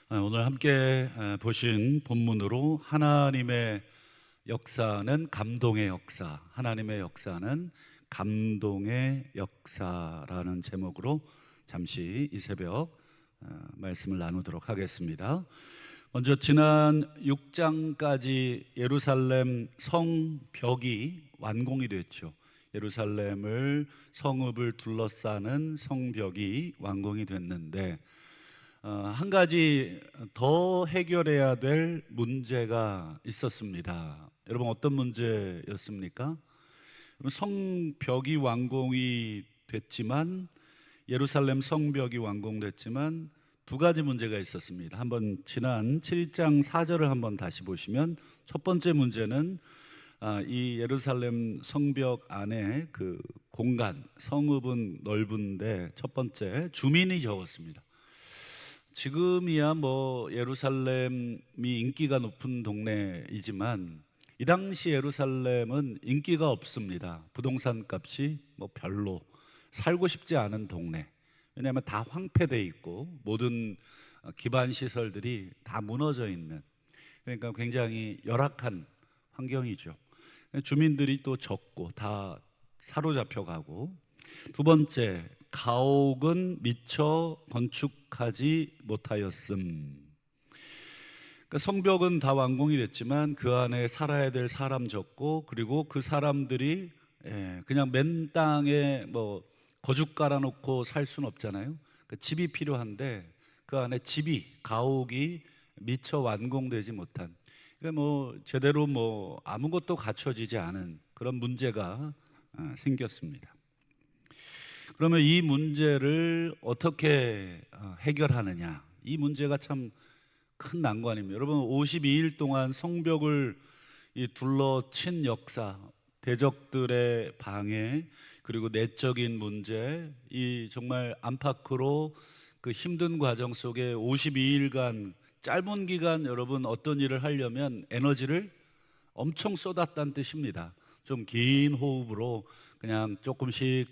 오늘 함께 보신 본문으로 하나님의 역사는 감동의 역사, 하나님의 역사는 감동의 역사라는 제목으로 잠시 이 새벽 말씀을 나누도록 하겠습니다. 먼저 지난 6장까지 예루살렘 성벽이 완공이 됐죠. 예루살렘을 성읍을 둘러싸는 성벽이 완공이 됐는데 한 가지 더 해결해야 될 문제가 있었습니다. 여러분, 어떤 문제였습니까? 성벽이 완공이 됐지만, 예루살렘 성벽이 완공됐지만 두 가지 문제가 있었습니다. 한번 지난 7장 4절을 한번 다시 보시면, 첫 번째 문제는 이 예루살렘 성벽 안에 그 공간, 성읍은 넓은데 첫 번째, 주민이 적었습니다. 지금이야 뭐 예루살렘이 인기가 높은 동네이지만 이 당시 예루살렘은 인기가 없습니다. 부동산 값이 뭐 별로, 살고 싶지 않은 동네. 왜냐하면 다 황폐돼 있고 모든 기반 시설들이 다 무너져 있는, 그러니까 굉장히 열악한 환경이죠. 주민들이 또 적고 다 사로잡혀 가고, 두 번째, 가옥은 미처 건축하지 못하였음. 그러니까 성벽은 다 완공이 됐지만 그 안에 살아야 될 사람 적고, 그리고 그 사람들이 그냥 맨 땅에 뭐 거죽 깔아놓고 살 수는 없잖아요. 그 집이 필요한데 그 안에 집이, 가옥이 미처 완공되지 못한, 그러니까 뭐 제대로 뭐 아무것도 갖춰지지 않은 그런 문제가 생겼습니다. 그러면 이 문제를 어떻게 해결하느냐? 이 문제가 참 큰 난관입니다. 여러분, 52일 동안 성벽을 둘러친 역사, 대적들의 방해, 그리고 내적인 문제, 이 정말 안팎으로 그 힘든 과정 속에 52일간, 짧은 기간 여러분 어떤 일을 하려면 에너지를 엄청 쏟았다는 뜻입니다. 좀 긴 호흡으로 그냥 조금씩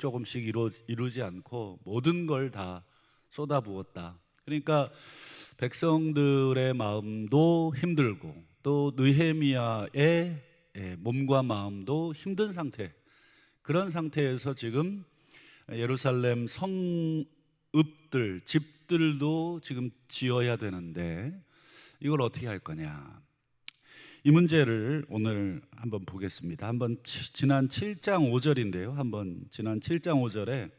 이루지 않고 모든 걸 다 쏟아부었다. 그러니까 백성들의 마음도 힘들고 또 느헤미야의 몸과 마음도 힘든 상태, 그런 상태에서 지금 예루살렘 성읍들, 집들도 지금 지어야 되는데 이걸 어떻게 할 거냐, 이 문제를 오늘 한번 보겠습니다. 한번 지난 7장 5절인데요. 한번 지난 7장 5절에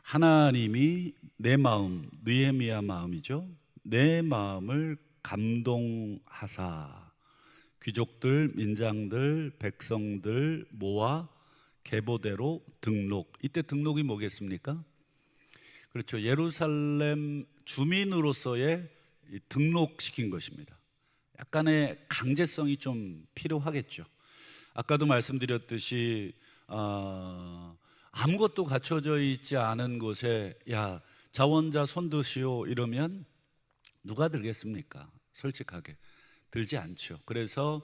하나님이 내 마음, 느헤미야 마음이죠. 내 마음을 감동하사 귀족들, 민장들, 백성들 모아 계보대로 등록. 이때 등록이 뭐겠습니까? 그렇죠. 예루살렘 주민으로서의 등록시킨 것입니다. 약간의 강제성이 좀 필요하겠죠. 아까도 말씀드렸듯이 아무것도 갖춰져 있지 않은 곳에 야, 자원자 손드시오 이러면 누가 들겠습니까? 솔직하게 들지 않죠. 그래서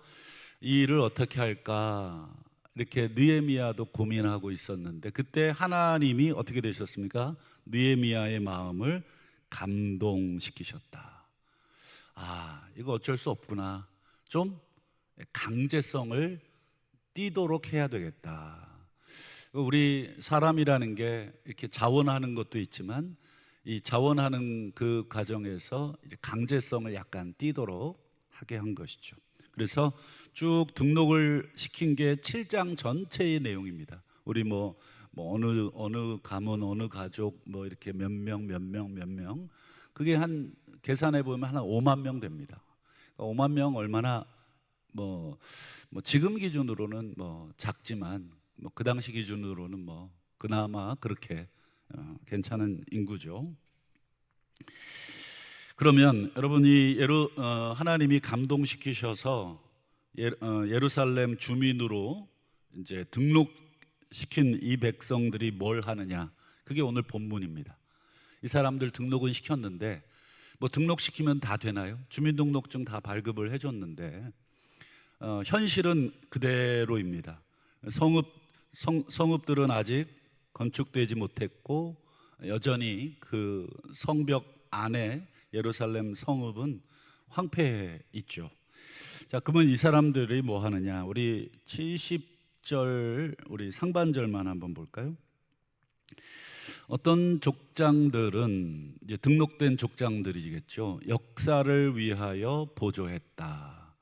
이 일을 어떻게 할까 이렇게 느헤미야도 고민하고 있었는데, 그때 하나님이 어떻게 되셨습니까? 느헤미야의 마음을 감동시키셨다. 이거 어쩔 수 없구나. 좀 강제성을 띠도록 해야 되겠다. 우리 사람이라는 게 이렇게 자원하는 것도 있지만 이 자원하는 그 과정에서 이제 강제성을 약간 띠도록 하게 한 것이죠. 그래서 쭉 등록을 시킨 게 7장 전체의 내용입니다. 우리 뭐 어느 가문, 어느 가족 뭐 이렇게 몇 명, 그게 한 계산해 보면 한 5만 명 됩니다. 5만 명 얼마나 뭐 지금 기준으로는 뭐 작지만 뭐 그 당시 기준으로는 뭐 그나마 그렇게 괜찮은 인구죠. 그러면 여러분이 하나님이 감동시키셔서 예루살렘 주민으로 이제 등록시킨 이 백성들이 뭘 하느냐, 그게 오늘 본문입니다. 이 사람들 등록은 시켰는데 뭐 등록시키면 다 되나요? 주민등록증 다 발급을 해줬는데 현실은 그대로입니다. 성읍들은 아직 건축되지 못했고 여전히 그 성벽 안에 예루살렘 성읍은 황폐해 있죠. 자, 그러면 이 사람들이 뭐 하느냐? 우리 70절 우리 상반절만 한번 볼까요? 어떤 족장들은 이제 등록된 족장들이겠죠. 역사를 위하여 보조했다.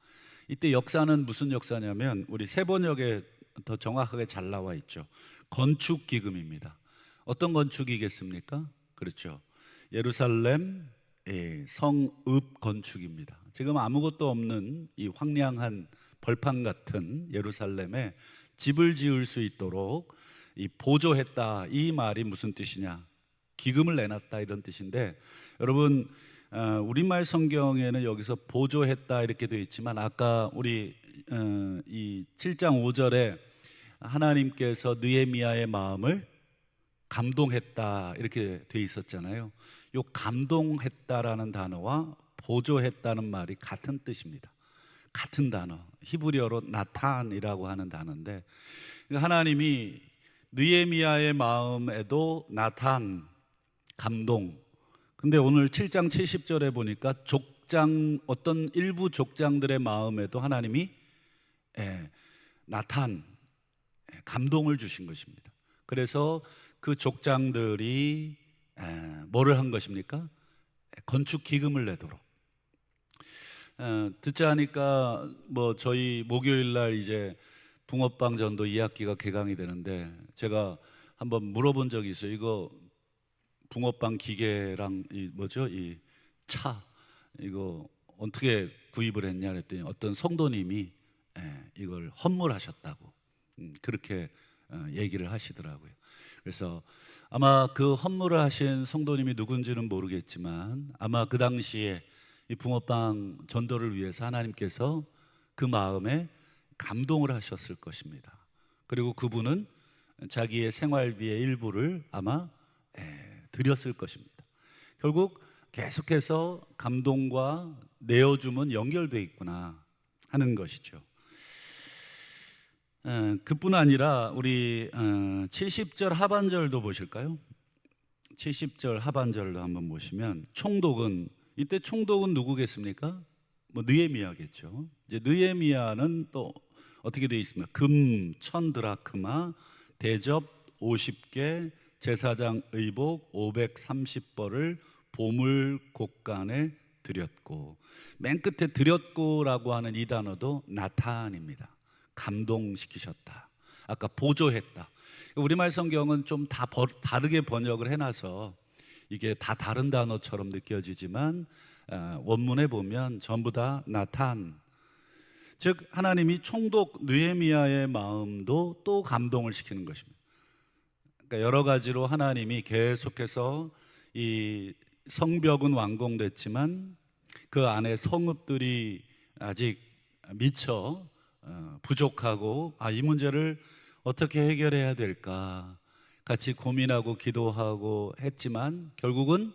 이때 역사는 무슨 역사냐면 우리 세번역에 더 정확하게 잘 나와 있죠. 건축 기금입니다. 어떤 건축이겠습니까? 그렇죠. 예루살렘 성읍 건축입니다. 지금 아무것도 없는 이 황량한 벌판 같은 예루살렘에 집을 지을 수 있도록 이 보조했다, 이 말이 무슨 뜻이냐? 기금을 내놨다 이런 뜻인데, 여러분 우리말 성경에는 여기서 보조했다 이렇게 되어 있지만 아까 우리 이 7장 5절에 하나님께서 느헤미야의 마음을 감동했다 이렇게 되어 있었잖아요. 요 감동했다라는 단어와 보조했다는 말이 같은 뜻입니다. 같은 단어, 히브리어로 나탄이라고 하는 단어인데, 하나님이 느헤미야의 마음에도 나탄, 감동. 근데 오늘 7장 70절에 보니까 족장, 어떤 일부 족장들의 마음에도 하나님이 나탄, 감동을 주신 것입니다. 그래서 그 족장들이 뭐를 한 것입니까? 건축 기금을 내도록. 듣자 하니까 뭐 저희 목요일 날 이제 붕어빵 전도 2학기가 개강이 되는데, 제가 한번 물어본 적이 있어요. 이거 붕어빵 기계랑 이 뭐죠? 이 차 이거 어떻게 구입을 했냐 그랬더니 어떤 성도님이 이걸 헌물하셨다고 그렇게 얘기를 하시더라고요. 그래서 아마 그 헌물을 하신 성도님이 누군지는 모르겠지만 아마 그 당시에 이 붕어빵 전도를 위해서 하나님께서 그 마음에 감동을 하셨을 것입니다. 그리고 그분은 자기의 생활비의 일부를 아마 드렸을 것입니다. 결국 계속해서 감동과 내어줌은 연결되어 있구나 하는 것이죠. 그뿐 아니라 우리 70절 하반절도 보실까요? 70절 하반절도 한번 보시면 총독은, 이때 총독은 누구겠습니까? 뭐 느헤미야겠죠. 이제 느헤미야는 또 어떻게 되어 있습니까? 금 1000드라크마, 대접 50개, 제사장 의복 530벌을 보물 곡간에 드렸고, 맨 끝에 드렸고라고 하는 이 단어도 나탄입니다. 감동시키셨다. 아까 보조했다. 우리말 성경은 좀 다 다르게 번역을 해놔서 이게 다 다른 단어처럼 느껴지지만 원문에 보면 전부 다 나탄, 즉 하나님이 총독 느헤미야의 마음도 또 감동을 시키는 것입니다. 그러니까 여러 가지로 하나님이 계속해서 이 성벽은 완공됐지만 그 안에 성읍들이 아직 미처 부족하고 이 문제를 어떻게 해결해야 될까 같이 고민하고 기도하고 했지만 결국은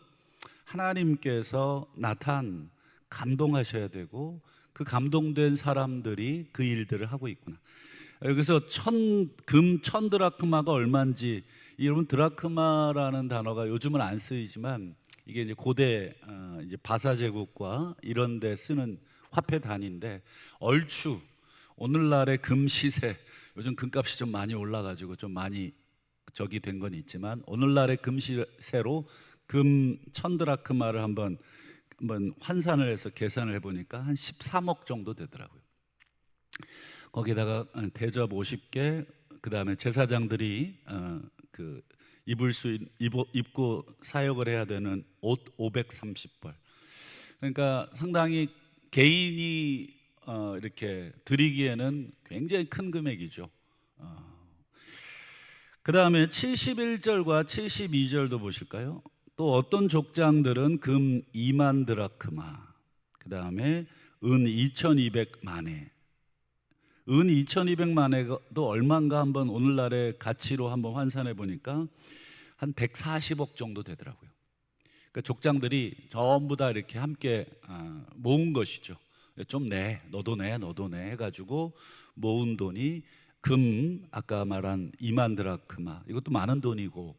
하나님께서 나탄 감동하셔야 되고 그 감동된 사람들이 그 일들을 하고 있구나. 여기서 금 1000드라크마가 얼마인지, 여러분 드라크마라는 단어가 요즘은 안 쓰이지만 이게 이제 고대 이제 바사 제국과 이런 데 쓰는 화폐 단위인데, 얼추 오늘날의 금 시세, 요즘 금값이 좀 많이 올라가지고 좀 많이 적이 된 건 있지만 오늘날의 금 시세로 금 1000드라크마를 한번 환산을 해서 계산을 해보니까 한 13억 정도 되더라고요. 거기다가 대접 50개, 그 다음에 제사장들이 그 입고 사역을 해야 되는 옷 530벌. 그러니까 상당히 개인이 이렇게 드리기에는 굉장히 큰 금액이죠. 그 다음에 71절과 72절도 보실까요? 또 어떤 족장들은 금 2만 드라크마, 그 다음에 은 2200만에, 은 2200만에도 얼마인가 한번 오늘날의 가치로 한번 환산해 보니까 한 140억 정도 되더라고요. 그러니까 족장들이 전부 다 이렇게 함께 모은 것이죠. 좀 내, 너도 내, 너도 내 해가지고 모은 돈이 금 아까 말한 2만 드라크마, 이것도 많은 돈이고,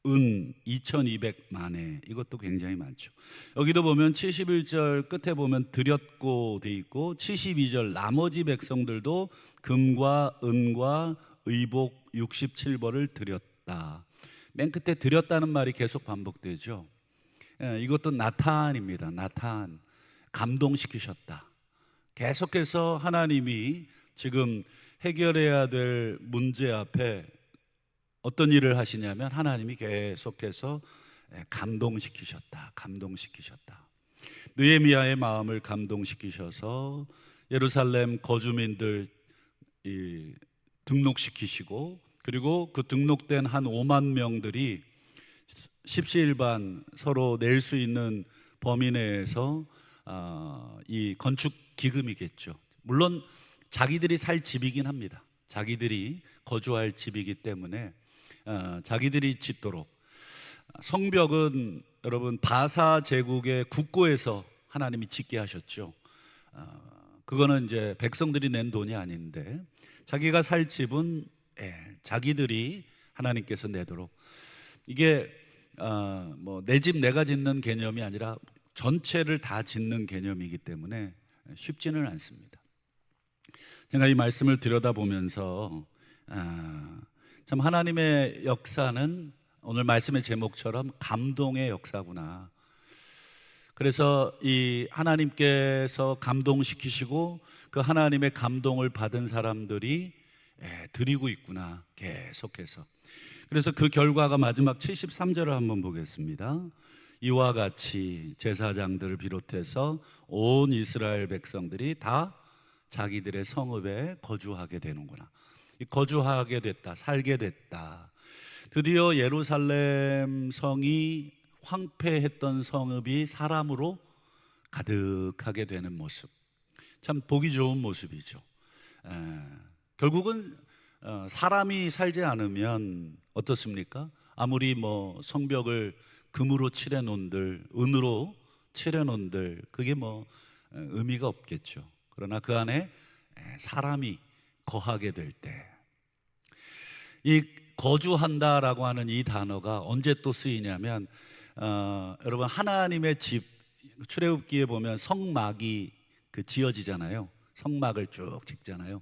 은 2200만에, 이것도 굉장히 많죠. 여기도 보면 71절 끝에 보면 드렸고 돼 있고, 72절 나머지 백성들도 금과 은과 의복 67벌을 드렸다. 맨 끝에 드렸다는 말이 계속 반복되죠. 이것도 나탄입니다. 나탄, 감동시키셨다. 계속해서 하나님이 지금 해결해야 될 문제 앞에 어떤 일을 하시냐면 하나님이 계속해서 감동시키셨다. 감동시키셨다. 느헤미야의 마음을 감동시키셔서 예루살렘 거주민들 등록시키시고, 그리고 그 등록된 한 5만 명들이 십시일반 서로 낼 수 있는 범위 내에서 이 건축 기금이겠죠. 물론 자기들이 살 집이긴 합니다. 자기들이 거주할 집이기 때문에 자기들이 짓도록, 성벽은 여러분 바사 제국의 국고에서 하나님이 짓게 하셨죠. 그거는 이제 백성들이 낸 돈이 아닌데, 자기가 살 집은 자기들이 하나님께서 내도록, 이게 뭐 내 집 내가 짓는 개념이 아니라 전체를 다 짓는 개념이기 때문에 쉽지는 않습니다. 제가 이 말씀을 들여다보면서 참 하나님의 역사는 오늘 말씀의 제목처럼 감동의 역사구나. 그래서 이 하나님께서 감동시키시고 그 하나님의 감동을 받은 사람들이 드리고 있구나, 계속해서. 그래서 그 결과가 마지막 73절을 한번 보겠습니다. 이와 같이 제사장들을 비롯해서 온 이스라엘 백성들이 다 자기들의 성읍에 거주하게 되는구나. 거주하게 됐다, 살게 됐다. 드디어 예루살렘 성이 황폐했던 성읍이 사람으로 가득하게 되는 모습, 참 보기 좋은 모습이죠. 결국은 사람이 살지 않으면 어떻습니까? 아무리 뭐 성벽을 금으로 칠해 놓은들, 은으로 칠해 놓은들, 그게 뭐 의미가 없겠죠. 그러나 그 안에 사람이 거하게 될 때, 이 거주한다라고 하는 이 단어가 언제 또 쓰이냐면 여러분 하나님의 집, 출애굽기에 보면 성막이 지어지잖아요. 성막을 쭉 짓잖아요.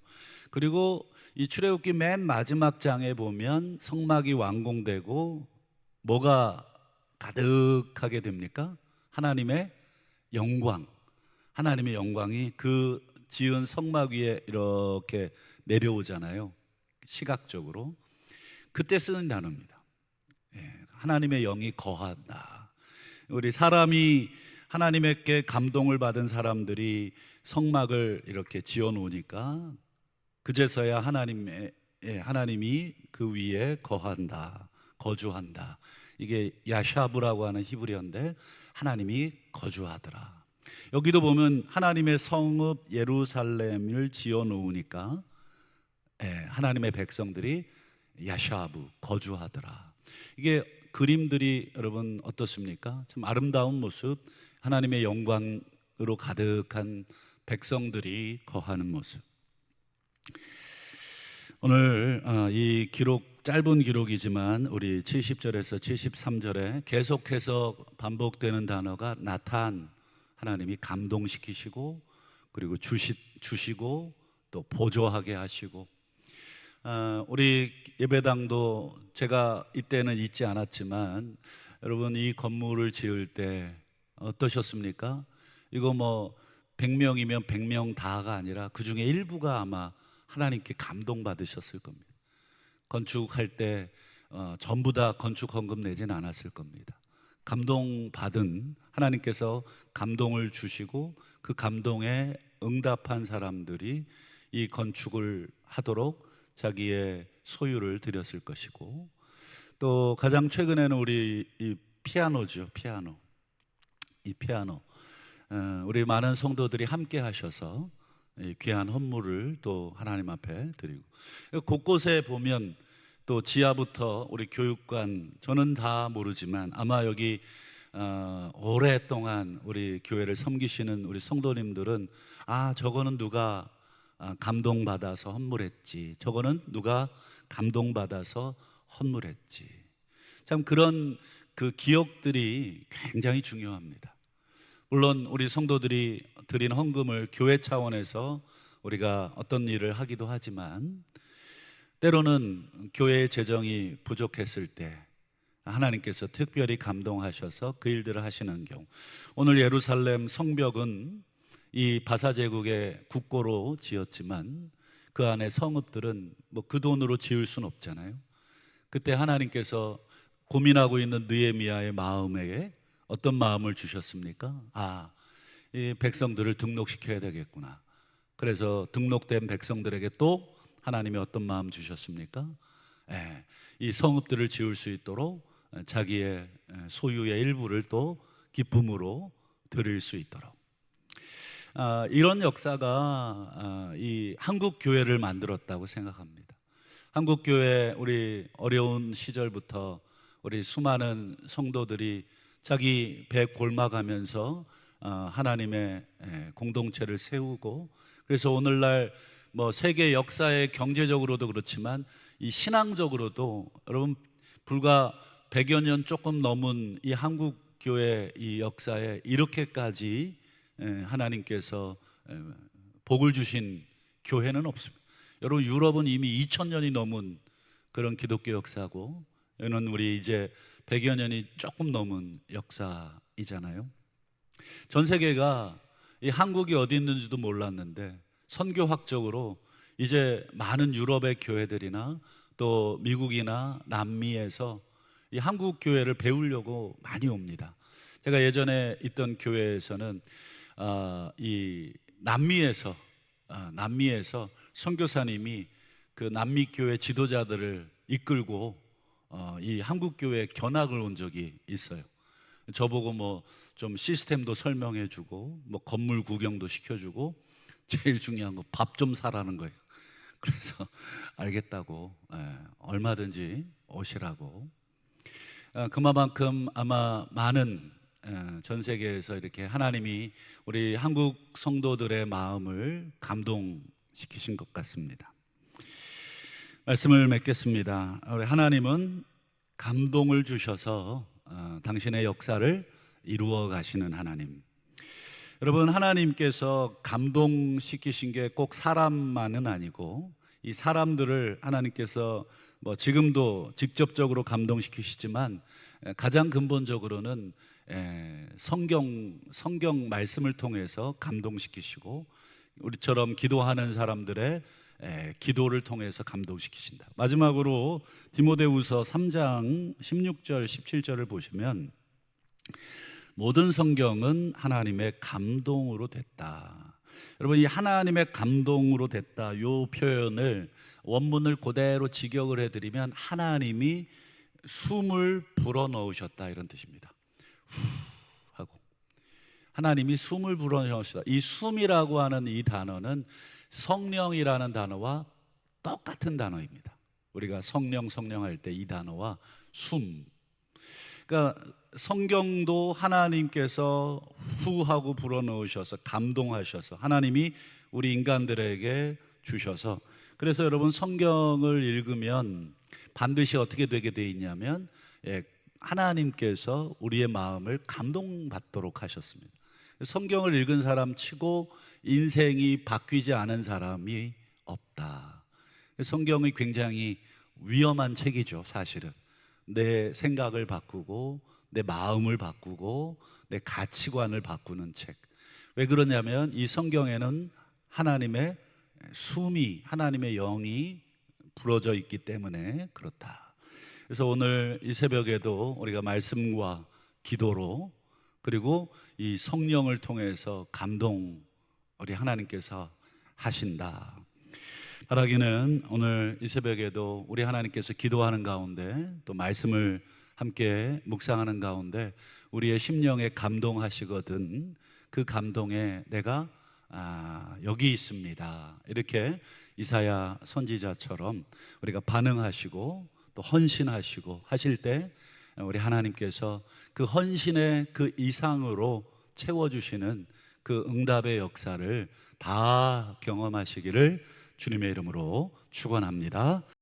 그리고 이 출애굽기 맨 마지막 장에 보면 성막이 완공되고 뭐가 가득하게 됩니까? 하나님의 영광, 하나님의 영광이 그 지은 성막 위에 이렇게 내려오잖아요. 시각적으로. 그때 쓰는 단어입니다. 하나님의 영이 거한다. 우리 사람이 하나님께 감동을 받은 사람들이 성막을 이렇게 지어 놓으니까 그제서야 하나님이 그 위에 거한다, 거주한다. 이게 야샤브라고 하는 히브리어인데 하나님이 거주하더라. 여기도 보면 하나님의 성읍 예루살렘을 지어 놓으니까 하나님의 백성들이 야샤브, 거주하더라. 이게 그림들이 여러분 어떻습니까? 참 아름다운 모습, 하나님의 영광으로 가득한 백성들이 거하는 모습. 오늘 이 기록, 짧은 기록이지만 우리 70절에서 73절에 계속해서 반복되는 단어가 나탄, 하나님이 감동시키시고 그리고 주시고 또 보조하게 하시고, 우리 예배당도 제가 이때는 있지 않았지만 여러분 이 건물을 지을 때 어떠셨습니까? 이거 뭐 100명이면 100명 다가 아니라 그 중에 일부가 아마 하나님께 감동받으셨을 겁니다. 건축할 때 전부 다 건축 헌금 내지는 않았을 겁니다. 감동받은, 하나님께서 감동을 주시고 그 감동에 응답한 사람들이 이 건축을 하도록 자기의 소유를 드렸을 것이고, 또 가장 최근에는 우리 이 피아노죠. 이 피아노 우리 많은 성도들이 함께 하셔서 귀한 헌물을 또 하나님 앞에 드리고, 곳곳에 보면 또 지하부터 우리 교육관, 저는 다 모르지만 아마 여기 오랫동안 우리 교회를 섬기시는 우리 성도님들은 저거는 누가 감동받아서 헌물했지, 저거는 누가 감동받아서 헌물했지. 참 그런 그 기억들이 굉장히 중요합니다. 물론 우리 성도들이 드린 헌금을 교회 차원에서 우리가 어떤 일을 하기도 하지만, 때로는 교회의 재정이 부족했을 때 하나님께서 특별히 감동하셔서 그 일들을 하시는 경우, 오늘 예루살렘 성벽은 이 바사 제국의 국고로 지었지만 그 안에 성읍들은 뭐 그 돈으로 지을 수는 없잖아요. 그때 하나님께서 고민하고 있는 느헤미야의 마음에 어떤 마음을 주셨습니까? 이 백성들을 등록시켜야 되겠구나. 그래서 등록된 백성들에게 또 하나님이 어떤 마음 주셨습니까? 이 성읍들을 지을 수 있도록 자기의 소유의 일부를 또 기쁨으로 드릴 수 있도록, 이런 역사가 이 한국 교회를 만들었다고 생각합니다. 한국 교회, 우리 어려운 시절부터 우리 수많은 성도들이 자기 배 골마가면서 하나님의 공동체를 세우고, 그래서 오늘날 뭐 세계 역사의 경제적으로도 그렇지만 이 신앙적으로도, 여러분 불과 100여 년 조금 넘은 이 한국 교회 이 역사에 이렇게까지 하나님께서 복을 주신 교회는 없습니다. 여러분 유럽은 이미 2000년이 넘은 그런 기독교 역사고, 여기는 우리 이제 100여 년이 조금 넘은 역사이잖아요. 전 세계가 이 한국이 어디 있는지도 몰랐는데 선교학적으로 이제 많은 유럽의 교회들이나 또 미국이나 남미에서 이 한국 교회를 배우려고 많이 옵니다. 제가 예전에 있던 교회에서는 이 남미에서 선교사님이 그 남미 교회 지도자들을 이끌고 이 한국 교회에 견학을 온 적이 있어요. 저보고 뭐 좀 시스템도 설명해주고 뭐 건물 구경도 시켜주고, 제일 중요한 거 밥 좀 사라는 거예요. 그래서 알겠다고, 얼마든지 오시라고. 그만큼 아마 많은 전 세계에서 이렇게 하나님이 우리 한국 성도들의 마음을 감동시키신 것 같습니다. 말씀을 맺겠습니다. 우리 하나님은 감동을 주셔서 당신의 역사를 이루어 가시는 하나님. 여러분, 하나님께서 감동시키신 게 꼭 사람만은 아니고, 이 사람들을 하나님께서 뭐 지금도 직접적으로 감동시키시지만 가장 근본적으로는 성경 말씀을 통해서 감동시키시고, 우리처럼 기도하는 사람들의 기도를 통해서 감동시키신다. 마지막으로 디모데후서 3장 16절 17절을 보시면, 모든 성경은 하나님의 감동으로 됐다. 여러분, 이 하나님의 감동으로 됐다, 이 표현을 원문을 그대로 직역을 해드리면 하나님이 숨을 불어넣으셨다, 이런 뜻입니다. 후 하고 하나님이 숨을 불어넣으셨다. 이 숨이라고 하는 이 단어는 성령이라는 단어와 똑같은 단어입니다. 우리가 성령 할 때 이 단어와 숨, 그러니까 성경도 하나님께서 후하고 불어넣으셔서 감동하셔서 하나님이 우리 인간들에게 주셔서, 그래서 여러분 성경을 읽으면 반드시 어떻게 되게 돼 있냐면 하나님께서 우리의 마음을 감동받도록 하셨습니다. 성경을 읽은 사람 치고 인생이 바뀌지 않은 사람이 없다. 성경이 굉장히 위험한 책이죠. 사실은 내 생각을 바꾸고 내 마음을 바꾸고 내 가치관을 바꾸는 책. 왜 그러냐면 이 성경에는 하나님의 숨이, 하나님의 영이 불어져 있기 때문에 그렇다. 그래서 오늘 이 새벽에도 우리가 말씀과 기도로, 그리고 이 성령을 통해서 감동 우리 하나님께서 하신다. 바라기는 오늘 이 새벽에도 우리 하나님께서 기도하는 가운데 또 말씀을 함께 묵상하는 가운데 우리의 심령에 감동하시거든 그 감동에 내가 여기 있습니다, 이렇게 이사야 선지자처럼 우리가 반응하시고 또 헌신하시고 하실 때 우리 하나님께서 그 헌신의 그 이상으로 채워주시는 그 응답의 역사를 다 경험하시기를 주님의 이름으로 축원합니다.